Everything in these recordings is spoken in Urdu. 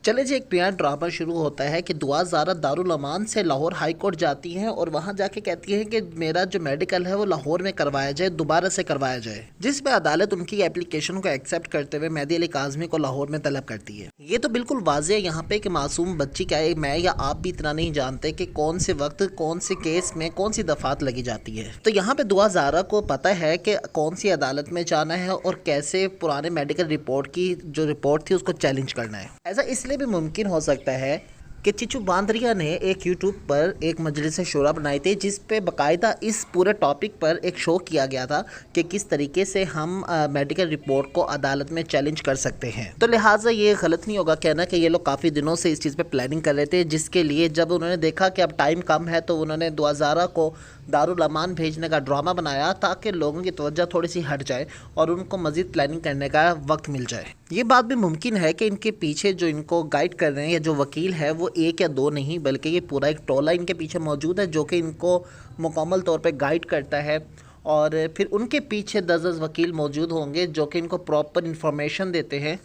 چلے جی، ایک نیا ڈرامہ شروع ہوتا ہے کہ دعا زارا دارالامان سے لاہور ہائی کورٹ جاتی ہیں اور وہاں جا کے کہتی ہیں کہ میرا جو میڈیکل ہے وہ لاہور میں کروایا جائے، دوبارہ سے کروایا جائے، جس میں عدالت ان کی اپلیکیشن کو ایکسیپٹ کرتے ہوئے مہدی علی کاظمی کو لاہور میں طلب کرتی ہے۔ یہ تو بالکل واضح ہے یہاں پہ کہ معصوم بچی، کیا میں یا آپ بھی اتنا نہیں جانتے کہ کون سے وقت کون سے کیس میں کون سی دفعات لگی جاتی ہے۔ تو یہاں پہ دعا زارا کو پتہ ہے کہ کون سی عدالت میں جانا ہے اور کیسے پرانے میڈیکل رپورٹ کی جو رپورٹ تھی اس کو چیلنج کرنا ہے۔ ایسا اس لیے بھی ممکن ہو سکتا ہے کہ چچو باندریا نے ایک یوٹیوب پر ایک مجلس شورا بنائی تھی جس پہ باقاعدہ اس پورے ٹاپک پر ایک شو کیا گیا تھا کہ کس طریقے سے ہم میڈیکل رپورٹ کو عدالت میں چیلنج کر سکتے ہیں۔ تو لہٰذا یہ غلط نہیں ہوگا کہنا کہ یہ لوگ کافی دنوں سے اس چیز پہ پلاننگ کر رہے تھے، جس کے لیے جب انہوں نے دیکھا کہ اب ٹائم کم ہے تو انہوں نے دعا زارا کو دارالامان بھیجنے کا ڈرامہ بنایا تاکہ لوگوں کی توجہ تھوڑی سی ہٹ جائے اور ان کو مزید پلاننگ کرنے کا وقت مل جائے۔ یہ بات بھی ممکن ہے کہ ان کے پیچھے جو ان کو گائیڈ کر رہے ہیں یا جو وکیل ہے وہ ایک یا دو نہیں بلکہ یہ پورا ایک ٹولہ ان کے پیچھے موجود ہے جو کہ ان کو مکمل طور پہ گائیڈ کرتا ہے، اور پھر ان کے پیچھے 10 وکیل موجود ہوں گے جو کہ ان کو پراپر انفارمیشن دیتے ہیں۔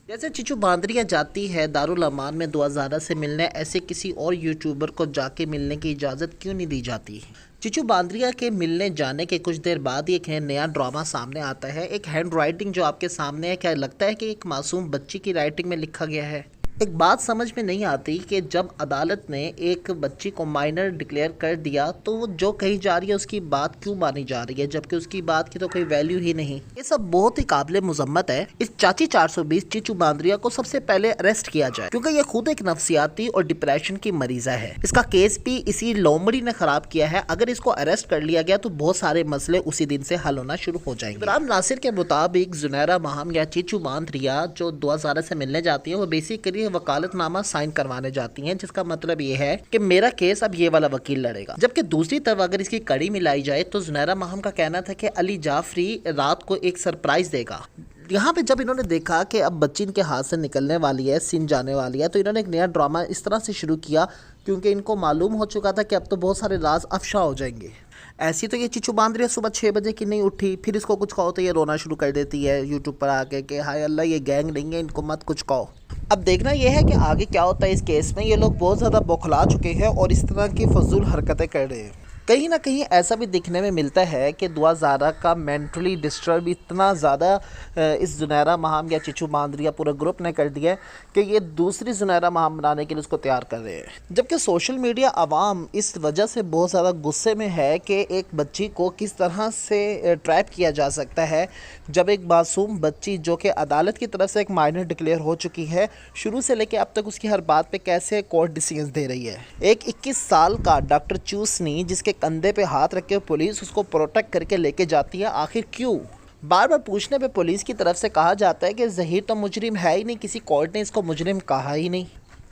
جیسے چچو باندریا جاتی ہے دارالامان میں دعا زارا سے ملنے، ایسے کسی اور یوٹیوبر کو جا کے ملنے کی اجازت کیوں نہیں دی جاتی؟ چچو باندریا کے ملنے جانے کے کچھ دیر بعد ایک نیا ڈرامہ سامنے آتا ہے، ایک ہینڈ رائٹنگ جو آپ کے سامنے ہے۔ کیا لگتا ہے کہ ایک معصوم بچی کی رائٹنگ میں لکھا گیا ہے؟ ایک بات سمجھ میں نہیں آتی کہ جب عدالت نے ایک بچی کو مائنر ڈکلیئر کر دیا تو وہ جو کہی جا رہی ہے اس کی بات کیوں مانی جا رہی ہے، جبکہ اس کی بات کی تو کوئی ویلیو ہی نہیں۔ یہ سب بہت ہی قابل مذمت ہے۔ اس چاچی 420 چچو باندریا کو سب سے پہلے اریسٹ کیا جائے، کیونکہ یہ خود ایک نفسیاتی اور ڈپریشن کی مریضہ ہے۔ اس کا کیس بھی اسی لومڑی نے خراب کیا ہے۔ اگر اس کو اریسٹ کر لیا گیا تو بہت سارے مسئلے اسی دن سے حل ہونا شروع ہو جائیں گے۔ عمران ناصر کے مطابق زنیرہ ماہم یا چچو باندریا جو دعا زارا سے ملنے جاتی ہے وہ بیسیکلی وکالت نامہ سائن کروانے جاتی ہیں، جس کا مطلب یہ ہے کہ میرا کیس اب یہ والا وکیل لڑے گا۔ جبکہ دوسری طرف اگر اس کی کڑی ملائی جائے تو زنیرہ ماہم کا کہنا تھا کہ علی جعفری رات کو ایک سرپرائز دے گا۔ یہاں پہ جب انہوں نے دیکھا کہ اب بچی ان کے ہاتھ سے نکلنے والی ہے، سن جانے والی ہے، تو انہوں نے ایک نیا ڈرامہ اس طرح سے شروع کیا کیونکہ ان کو معلوم ہو چکا تھا کہ اب تو بہت سارے راز افشا ہو جائیں گے۔ ایسی تو یہ چچو باندریا صبح 6 بجے کی نہیں اٹھی، پھر اس کو کچھ کہو تو یہ رونا شروع کر دیتی ہے یوٹیوب پر آ کے کہ ہائے اللہ یہ گینگ نہیں ہے، ان کو مت کچھ کہو۔ اب دیکھنا یہ ہے کہ آگے کیا ہوتا ہے اس کیس میں۔ یہ لوگ بہت زیادہ بوکھلا چکے ہیں اور اس طرح کی فضول حرکتیں کر رہے ہیں۔ کہیں نہ کہیں ایسا بھی دیکھنے میں ملتا ہے کہ دعا زارا کا مینٹلی ڈسٹرب اتنا زیادہ اس زنیرہ ماہم یا چچو باندریا پورا گروپ نے کر دیا ہے کہ یہ دوسری زنیرہ ماہم بنانے کے لیے اس کو تیار کر رہے ہیں۔ جبکہ سوشل میڈیا عوام اس وجہ سے بہت زیادہ غصے میں ہے کہ ایک بچی کو کس طرح سے ٹریپ کیا جا سکتا ہے، جب ایک معصوم بچی جو کہ عدالت کی طرف سے ایک مائنر ڈکلیئر ہو چکی ہے، شروع سے لے کے اب تک اس کی ہر بات پہ کیسے کورٹ ڈیسیژنز دے رہی ہے۔ ایک 21 سال کا ڈاکٹر چوسنی جس کے کندھے پہ ہاتھ رکھ کے پولیس اس کو پروٹیکٹ کر کے لے کے جاتی ہے، آخر کیوں؟ بار بار پوچھنے پہ پولیس کی طرف سے کہا جاتا ہے کہ ظہیر تو مجرم ہے ہی نہیں، کسی کورٹ نے اس کو مجرم کہا ہی نہیں۔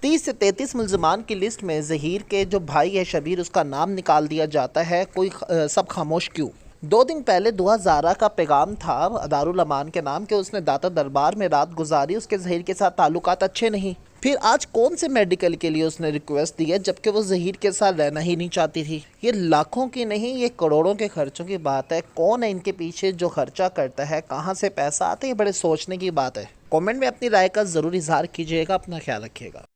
30 سے 33 ملزمان کی لسٹ میں ظہیر کے جو بھائی ہے شبیر، اس کا نام نکال دیا جاتا ہے، کوئی سب خاموش کیوں؟ 2 دن پہلے دعا زارا کا پیغام تھا دارالامان کے نام کہ اس نے داتا دربار میں رات گزاری، اس کے ظہیر کے ساتھ تعلقات اچھے نہیں۔ پھر آج کون سے میڈیکل کے لیے اس نے ریکویسٹ دی ہے جبکہ وہ ظہیر کے ساتھ رہنا ہی نہیں چاہتی تھی؟ یہ لاکھوں کی نہیں، یہ کروڑوں کے خرچوں کی بات ہے۔ کون ہے ان کے پیچھے جو خرچہ کرتا ہے، کہاں سے پیسہ آتا ہے، یہ بڑے سوچنے کی بات ہے۔ کامنٹ میں اپنی رائے کا ضرور اظہار کیجیے گا، اپنا خیال رکھیے گا۔